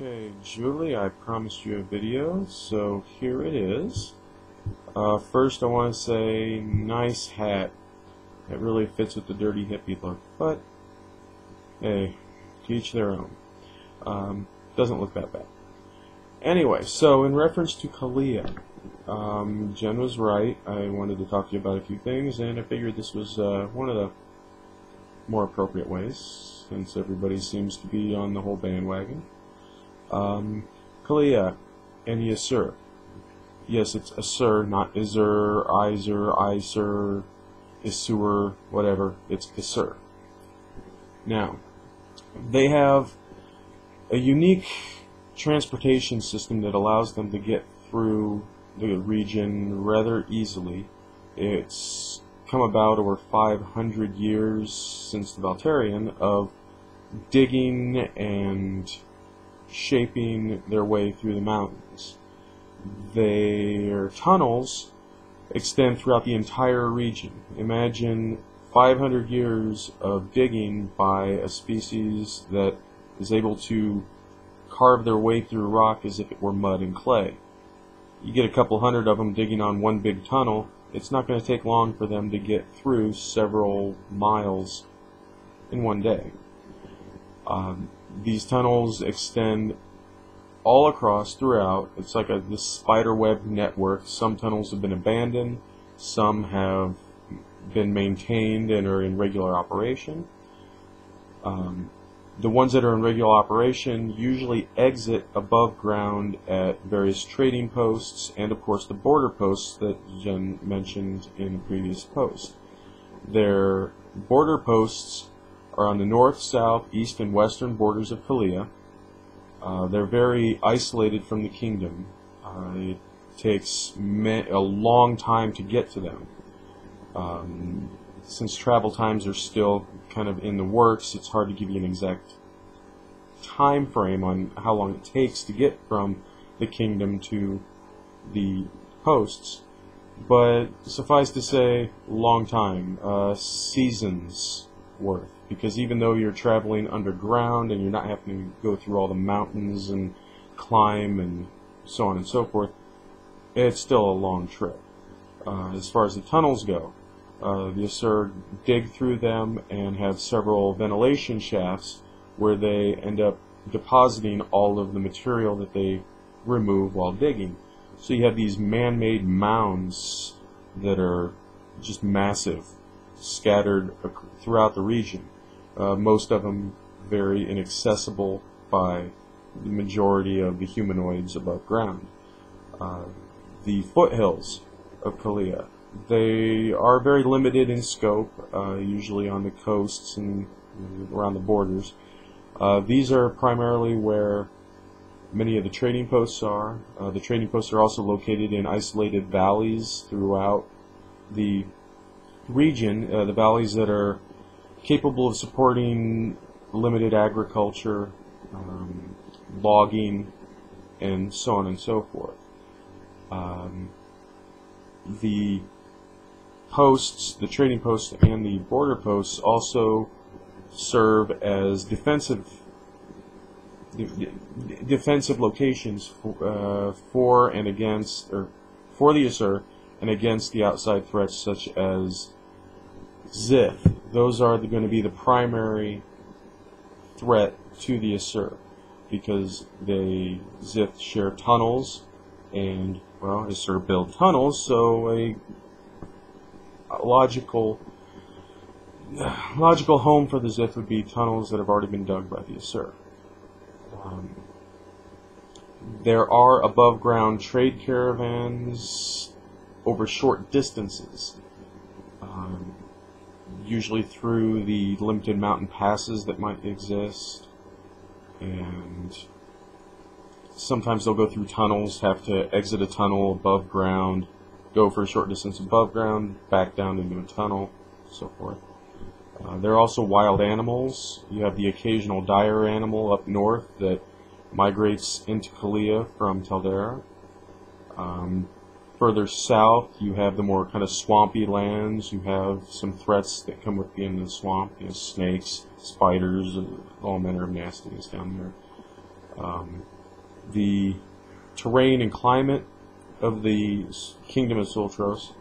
Okay, Julie, I promised you a video, so here it is. First, I want to say, nice hat. It really fits with the dirty hippie look, but hey, to each their own. Doesn't look that bad. Anyway, so in reference to Kalia, Jen was right. I wanted to talk to you about a few things, and I figured this was one of the more appropriate ways, since everybody seems to be on the whole bandwagon. Kalia and Yasur. Yes, it's Asur, not Izur, Isur, Isur, whatever. It's Asur. Now, they have a unique transportation system that allows them to get through the region rather easily. It's come about over 500 years since the Valtarian of digging and shaping their way through the mountains. Their tunnels extend throughout the entire region. Imagine 500 years of digging by a species that is able to carve their way through rock as if it were mud and clay. You get a couple hundred of them digging on one big tunnel, it's not going to take long for them to get through several miles in one day. These tunnels extend all across throughout. It's like this spider web network. Some tunnels have been abandoned, some have been maintained and are in regular operation. The ones that are in regular operation usually exit above ground at various trading posts and of course the border posts that Jen mentioned in the previous post. Their border posts are on the north, south, east, and western borders of Kalia. They're very isolated from the kingdom. It takes a long time to get to them. Since travel times are still kind of in the works, it's hard to give you an exact time frame on how long it takes to get from the kingdom to the posts. But suffice to say, long time, seasons worth. Because even though you're traveling underground and you're not having to go through all the mountains and climb and so on and so forth, it's still a long trip. As far as the tunnels go, the Asur dig through them and have several ventilation shafts where they end up depositing all of the material that they remove while digging. So you have these man-made mounds that are just massive, scattered throughout the region. Most of them very inaccessible by the majority of the humanoids above ground. The foothills of Kalia, they are very limited in scope, usually on the coasts and around the borders. These are primarily where many of the trading posts are. The trading posts are also located in isolated valleys throughout the region, the valleys that are capable of supporting limited agriculture, logging, and so on and so forth. The posts, the trading posts and the border posts also serve as defensive locations for and against, or for the Asur and against the outside threats such as Zith. Those are going to be the primary threat to the Asur because Zith share tunnels, and well, Asur build tunnels, so a logical home for the Zith would be tunnels that have already been dug by the Asur. There are above ground trade caravans over short distances, usually through the limited mountain passes that might exist, and sometimes they'll go through tunnels, have to exit a tunnel above ground, go for a short distance above ground, back down into a tunnel, so forth. There are also wild animals. You have the occasional dire animal up north that migrates into Kalia from Taldera. Further south, you have the more kind of swampy lands. You have some threats that come with being in the swamp. You know, snakes, spiders, all manner of nastiness down there. The terrain and climate of the Kingdom of Sultros,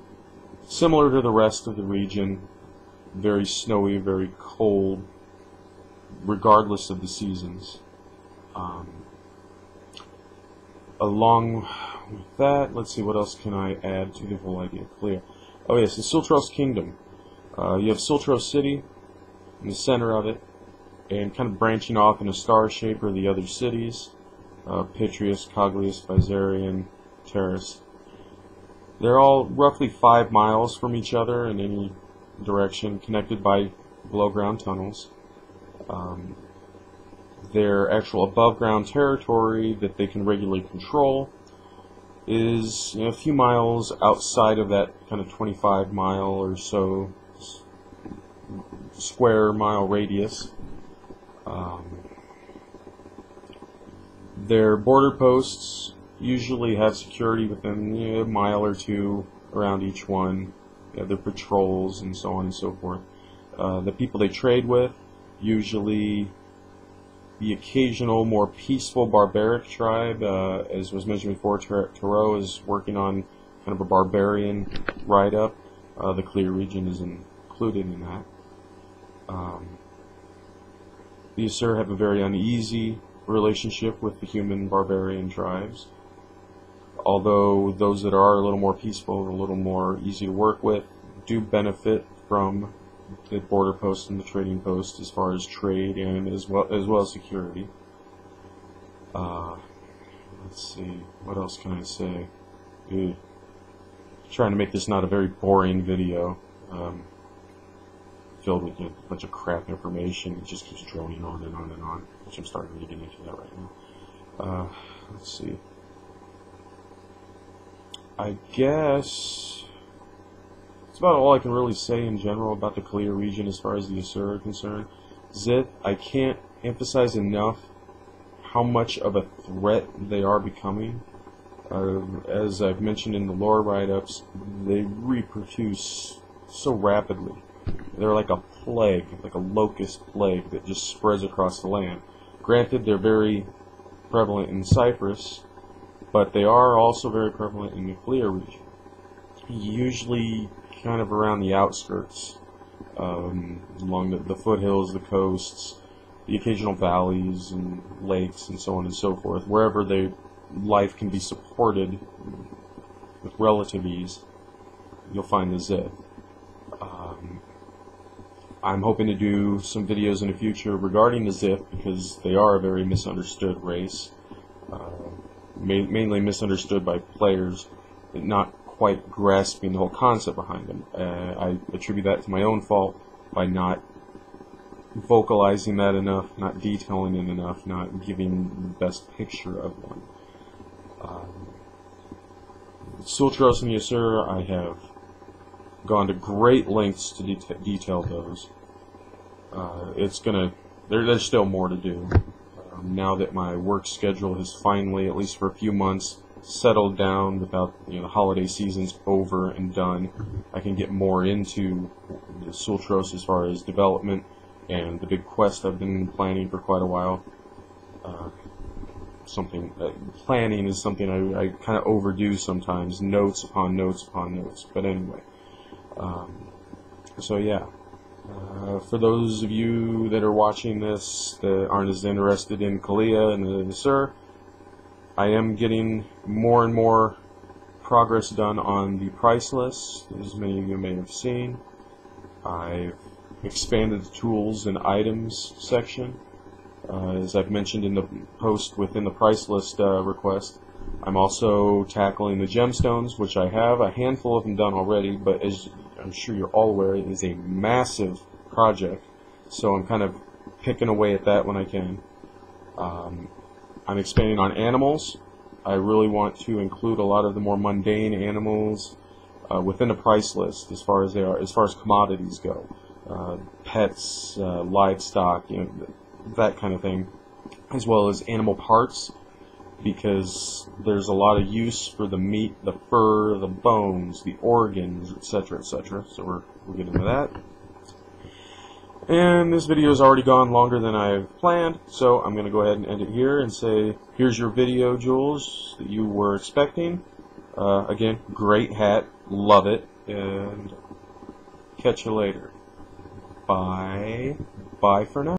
similar to the rest of the region, very snowy, very cold, regardless of the seasons. Along with that, let's see, what else can I add to the whole idea of Caellia? Oh yes, the Sultros Kingdom. You have Sultros City in the center of it, and kind of branching off in a star shape are the other cities, Pitreus, Coglius, Viserion, Terrace. They're all roughly 5 miles from each other in any direction, connected by below-ground tunnels. Their actual above-ground territory that they can regularly control is a few miles outside of that kind of 25-mile or so square mile radius. Their border posts usually have security within a mile or two around each one. They have their patrols and so on and so forth. The people they trade with, usually the occasional more peaceful barbaric tribe, as was mentioned before, Tarot is working on kind of a barbarian write-up. The Caellia region is included in that. The Aesir have a very uneasy relationship with the human barbarian tribes, although those that are a little more peaceful, a little more easy to work with, do benefit from the border post and the trading post as far as trade and as well as security. Let's see, what else can I say? Trying to make this not a very boring video, filled with a bunch of crap information. It just keeps droning on and on and on, which I'm starting to get into that right now. Let's see. I guess that's about all I can really say in general about the Caellia region as far as the Aesir are concerned. Zith, I can't emphasize enough how much of a threat they are becoming. As I've mentioned in the lore write-ups, they reproduce so rapidly. They're like a plague, like a locust plague that just spreads across the land. Granted, they're very prevalent in Cyprus, but they are also very prevalent in the Caellia region. Usually kind of around the outskirts, along the foothills, the coasts, the occasional valleys and lakes and so on and so forth. Wherever life can be supported with relative ease, you'll find the Zith. I'm hoping to do some videos in the future regarding the Zith because they are a very misunderstood race, mainly misunderstood by players, not quite grasping the whole concept behind them. I attribute that to my own fault by not vocalizing that enough, not detailing it enough, not giving the best picture of one. Sultros and the Aesir, I have gone to great lengths to detail those. There's still more to do. Now that my work schedule has finally, at least for a few months, settled down without the holiday season's over and done, I can get more into the Sultros as far as development and the big quest I've been planning for quite a while. Planning is something I kind of overdo sometimes, notes upon notes upon notes. But anyway, so yeah. For those of you that are watching this that aren't as interested in Caellia and the Aesir, I am getting more and more progress done on the price list, as many of you may have seen. I've expanded the tools and items section. As I've mentioned in the post within the price list request, I'm also tackling the gemstones, which I have a handful of them done already, but as I'm sure you're all aware, it is a massive project, so I'm kind of picking away at that when I can. I'm expanding on animals. I really want to include a lot of the more mundane animals within the price list as far as commodities go. Pets, livestock, that kind of thing, as well as animal parts, because there's a lot of use for the meat, the fur, the bones, the organs, etc., etc. So we'll get into that. And this video has already gone longer than I've planned, so I'm going to go ahead and end it here and say, here's your video, Jules, that you were expecting. Again, great hat, love it, and catch you later. Bye. Bye for now.